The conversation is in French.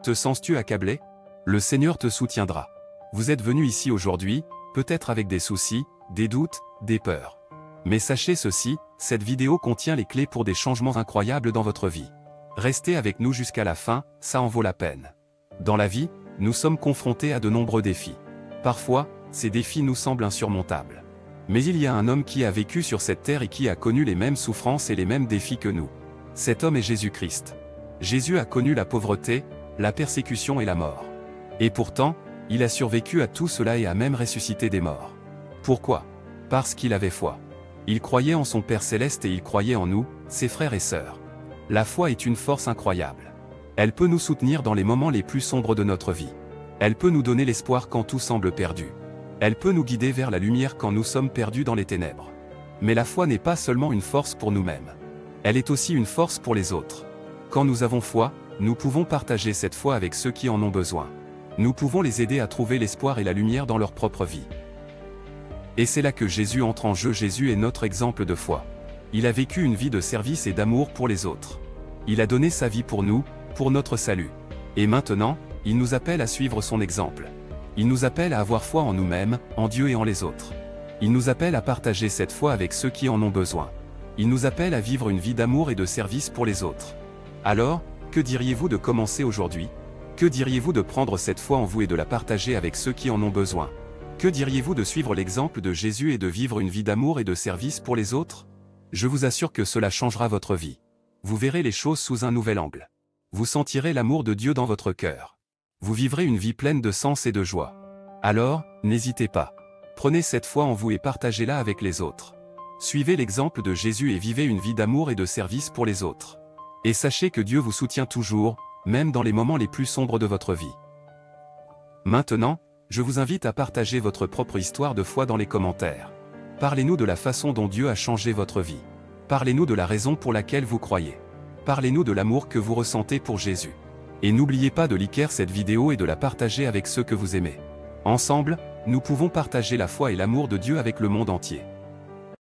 Te sens-tu accablé? Le Seigneur te soutiendra. Vous êtes venu ici aujourd'hui, peut-être avec des soucis, des doutes, des peurs. Mais sachez ceci, cette vidéo contient les clés pour des changements incroyables dans votre vie. Restez avec nous jusqu'à la fin, ça en vaut la peine. Dans la vie, nous sommes confrontés à de nombreux défis. Parfois, ces défis nous semblent insurmontables. Mais il y a un homme qui a vécu sur cette terre et qui a connu les mêmes souffrances et les mêmes défis que nous. Cet homme est Jésus-Christ. Jésus a connu la pauvreté, la persécution et la mort. Et pourtant, il a survécu à tout cela et a même ressuscité des morts. Pourquoi? Parce qu'il avait foi. Il croyait en son Père céleste et il croyait en nous, ses frères et sœurs. La foi est une force incroyable. Elle peut nous soutenir dans les moments les plus sombres de notre vie. Elle peut nous donner l'espoir quand tout semble perdu. Elle peut nous guider vers la lumière quand nous sommes perdus dans les ténèbres. Mais la foi n'est pas seulement une force pour nous-mêmes. Elle est aussi une force pour les autres. Quand nous avons foi, nous pouvons partager cette foi avec ceux qui en ont besoin. Nous pouvons les aider à trouver l'espoir et la lumière dans leur propre vie. Et c'est là que Jésus entre en jeu. Jésus est notre exemple de foi. Il a vécu une vie de service et d'amour pour les autres. Il a donné sa vie pour nous, pour notre salut. Et maintenant, il nous appelle à suivre son exemple. Il nous appelle à avoir foi en nous-mêmes, en Dieu et en les autres. Il nous appelle à partager cette foi avec ceux qui en ont besoin. Il nous appelle à vivre une vie d'amour et de service pour les autres. Alors, que diriez-vous de commencer aujourd'hui? Que diriez-vous de prendre cette foi en vous et de la partager avec ceux qui en ont besoin? Que diriez-vous de suivre l'exemple de Jésus et de vivre une vie d'amour et de service pour les autres? Je vous assure que cela changera votre vie. Vous verrez les choses sous un nouvel angle. Vous sentirez l'amour de Dieu dans votre cœur. Vous vivrez une vie pleine de sens et de joie. Alors, n'hésitez pas. Prenez cette foi en vous et partagez-la avec les autres. Suivez l'exemple de Jésus et vivez une vie d'amour et de service pour les autres. Et sachez que Dieu vous soutient toujours, même dans les moments les plus sombres de votre vie. Maintenant, je vous invite à partager votre propre histoire de foi dans les commentaires. Parlez-nous de la façon dont Dieu a changé votre vie. Parlez-nous de la raison pour laquelle vous croyez. Parlez-nous de l'amour que vous ressentez pour Jésus. Et n'oubliez pas de liker cette vidéo et de la partager avec ceux que vous aimez. Ensemble, nous pouvons partager la foi et l'amour de Dieu avec le monde entier.